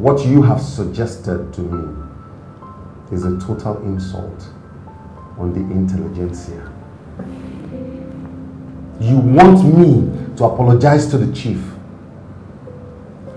What you have suggested to me is a total insult on the intelligentsia. You want me to apologize to the chief.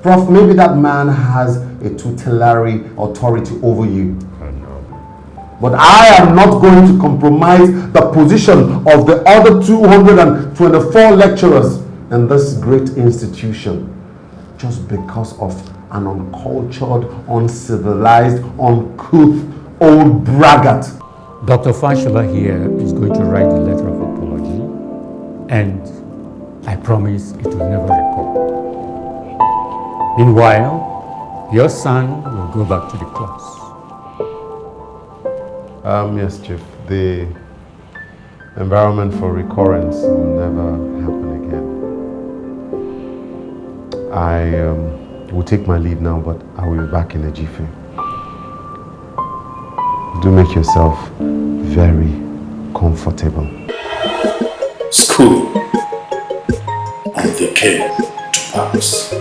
Prof, maybe that man has a tutelary authority over you. I know. But I am not going to compromise the position of the other 224 lecturers in this great institution just because of an uncultured, uncivilized, uncouth old braggart. Dr. Fashola here is going to write a letter of apology, and I promise it will never recur. Meanwhile, your son will go back to the class. Yes, Chief. The environment for recurrence will never happen again. I will take my leave now, but I will be back in a jiffy. Do make yourself very comfortable. School on the K to Paris.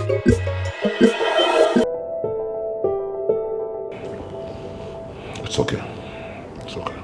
It's okay. It's okay.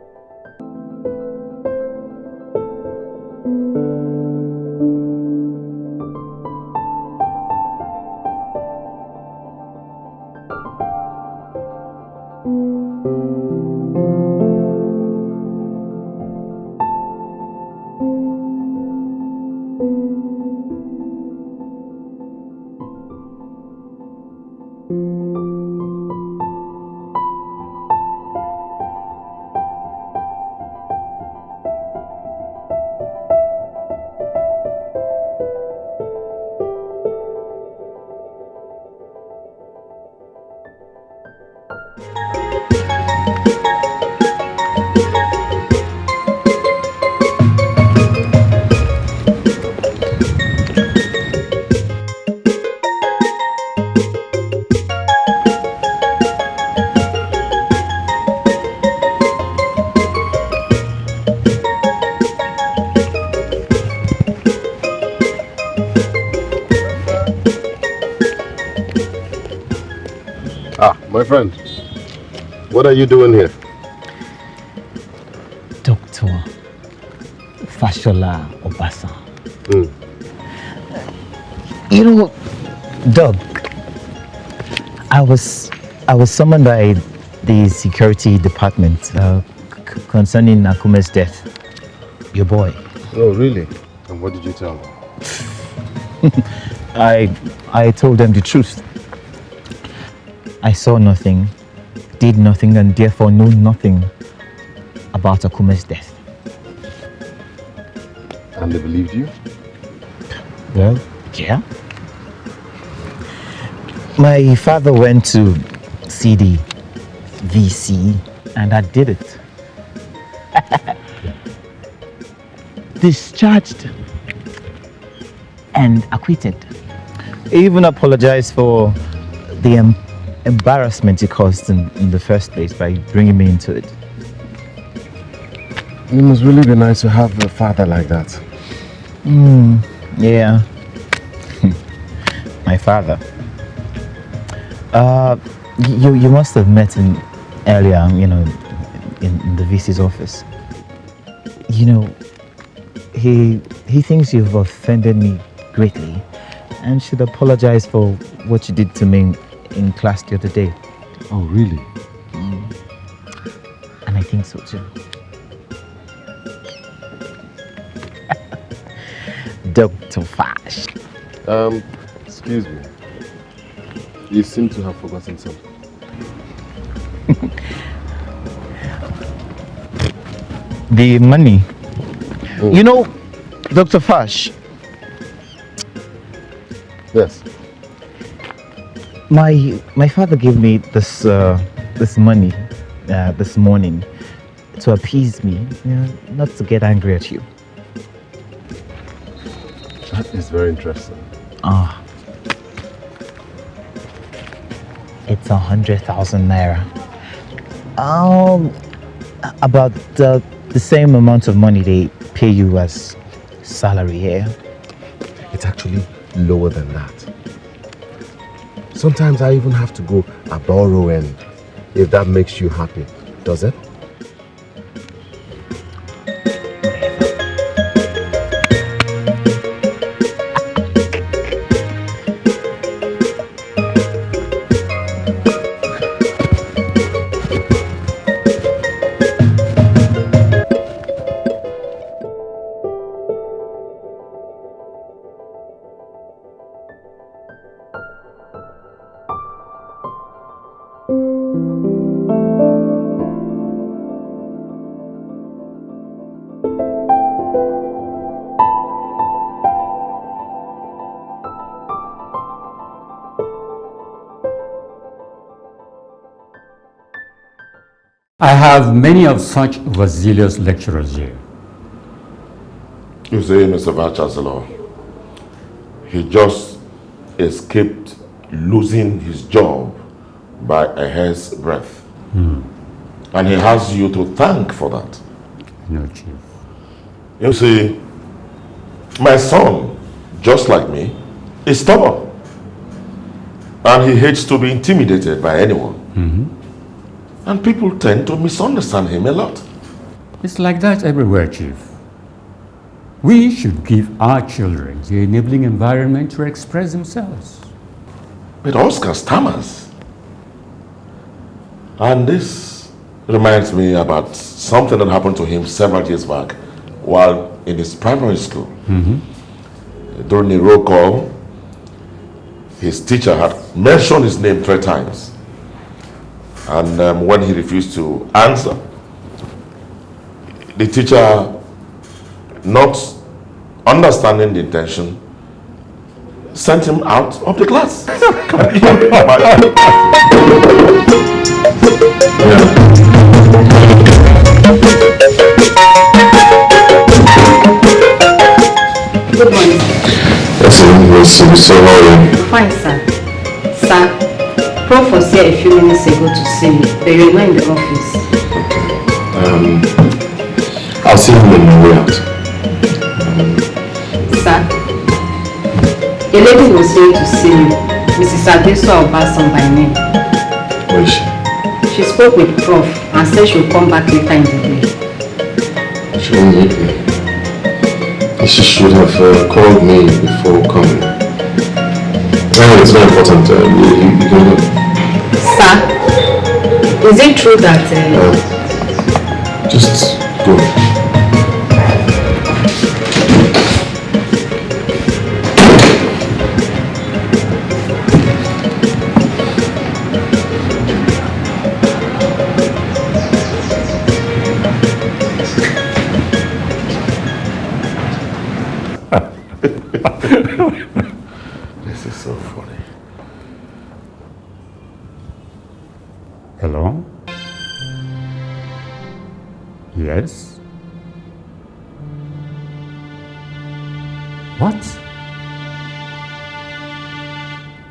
My friend, what are you doing here? Dr. Fashola Obasa. You know, Doc, I was summoned by the security department concerning Akume's death. Your boy. Oh, really? And what did you tell them? I told them the truth. I saw nothing, did nothing, and therefore know nothing about Akume's death. And they believed you? Well, yeah. My father went to see the VC, and I did it. Discharged and acquitted. He even apologized for the embarrassment it caused in the first place by bringing me into it. It must really be nice to have a father like that. Yeah. My father. You must have met him earlier, you know, in the VC's office. You know, he thinks you've offended me greatly and should apologize for what you did to me in class the other day. Oh, really? And I think so too. Dr. Fash. Excuse me. You seem to have forgotten something. The money. You know, Dr. Fash. Yes. My father gave me this money this morning to appease me, you know, not to get angry at you. That is very interesting. It's 100,000 naira. About the same amount of money they pay you as salary here. It's actually lower than that. Sometimes I even have to go a borrow end, if that makes you happy. Does it? I have many of such overzealous lecturers here. You see, Mr. Vice Chancellor, he just escaped losing his job by a hair's breadth. And he has you to thank for that. No, Chief. You see, my son, just like me, is stubborn. And he hates to be intimidated by anyone. And people tend to misunderstand him a lot. It's like that everywhere, Chief. We should give our children the enabling environment to express themselves. But Oscar stammers. And this reminds me about something that happened to him several years back while in his primary school. During a roll call, his teacher had mentioned his name 3 times. And when he refused to answer, the teacher, not understanding the intention, sent him out of the class. Good morning. Yes, so how are you? Fine, sir. Sir, Prof was here a few minutes ago to see me, but you're not in the office. I'll see him on my way out. Sir, a lady was here to see you, Mrs. Adeso Obasan by name. Where is she? She spoke with Prof and said she'll come back later in the day. She won't meet me. She should have called me before coming. Anyway, it's very important. You can go. Sir, is it true that... just go. This is so funny. Hello? Yes? What?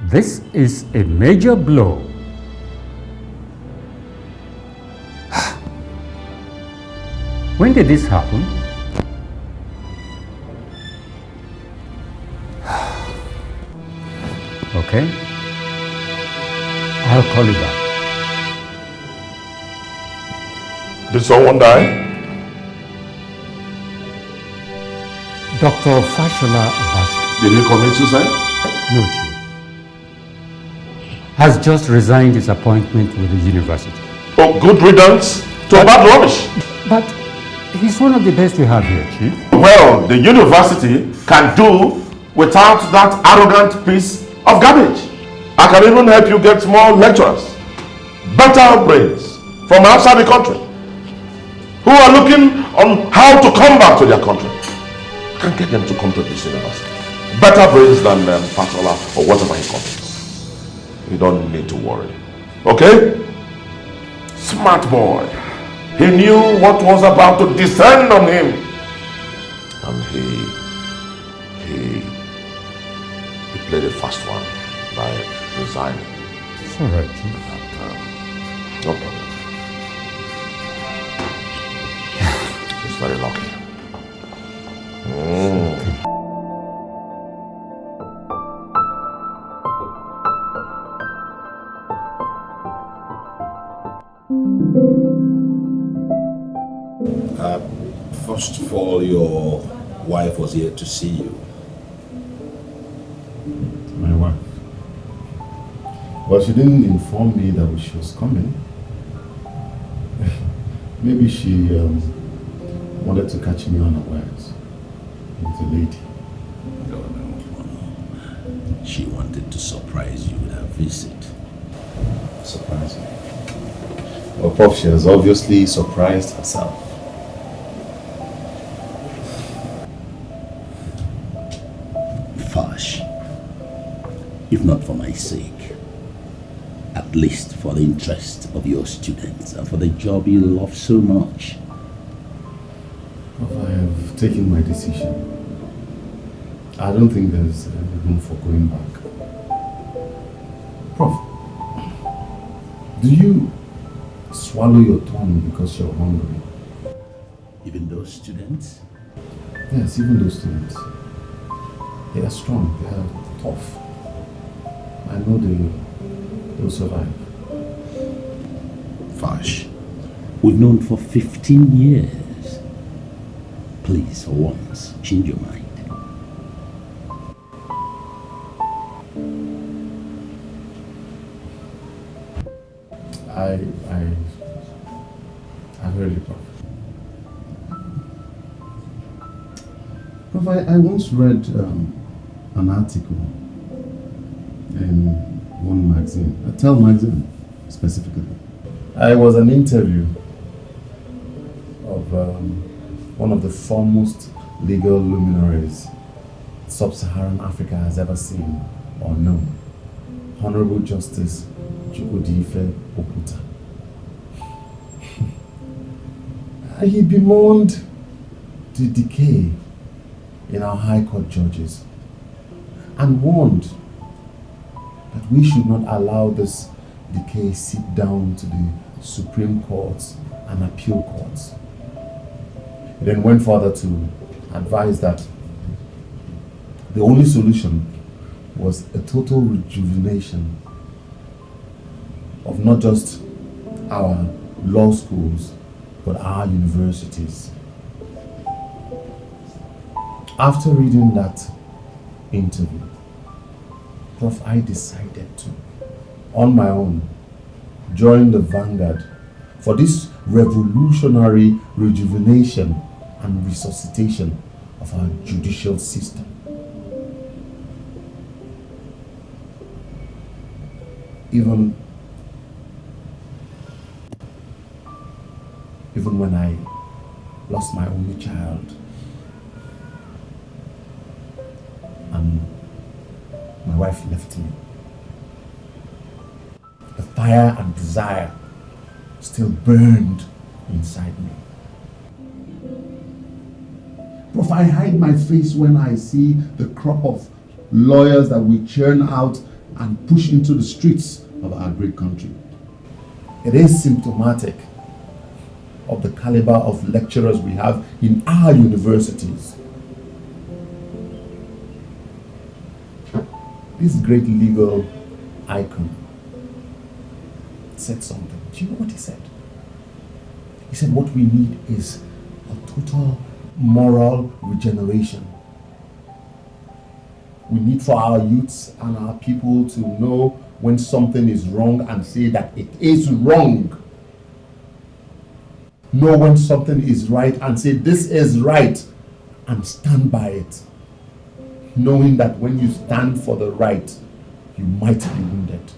This is a major blow. When did this happen? Okay. I'll call you back. Did someone die? Dr. Fashola Abbas. Did he commit suicide? No, Chief. Has just resigned his appointment with the university. Oh, good riddance to bad rubbish. But he's one of the best we have here, Chief. Well, the university can do without that arrogant piece of garbage. I can even help you get more lecturers, better brains from outside the country who are looking on how to come back to their country. I can get them to come to this university. Better brains than Fatola or whatever he calls. You don't need to worry. Okay? Smart boy. He knew what was about to descend on him. And he played a fast one by resigning. It's all right, Chief. No problem. He's very lucky. First of all, your wife was here to see you. My wife? Well, she didn't inform me that she was coming. Maybe she wanted to catch me unawares. It's a lady. No. She wanted to surprise you with her visit. Surprise me? Well, Prof, she has obviously surprised herself. FASH, if not for my sake, at least for the interest of your students and for the job you love so much. Prof, I have taken my decision. I don't think there's room for going back. Prof, do you swallow your tongue because you're hungry? Even those students? Yes, even those students. They are strong, they are tough. I know they'll survive. FASH, we've known for 15 years. Please, for once, change your mind. I heard you, Prof. Prof, I once read an article in one magazine, a Tell magazine specifically. It was an interview of one of the foremost legal luminaries Sub-Saharan Africa has ever seen or known, Honorable Justice Chukwudife Oputa. He bemoaned the decay in our High Court judges and warned that we should not allow this decay seep down to the Supreme Courts and Appeal Courts. He then went further to advise that the only solution was a total rejuvenation of not just our law schools, but our universities. After reading that interview, Prof, I decided to, on my own, join the vanguard for this revolutionary rejuvenation and resuscitation of our judicial system. Even when I lost my only child and my wife left me, the fire and desire still burned inside me. Prof, I hide my face when I see the crop of lawyers that we churn out and push into the streets of our great country. It is symptomatic of the caliber of lecturers we have in our universities. This great legal icon said something. Do you know what he said? He said what we need is a total moral regeneration. We need for our youths and our people to know when something is wrong and say that it is wrong. Know when something is right and say this is right and stand by it. Knowing that when you stand for the right, you might be wounded.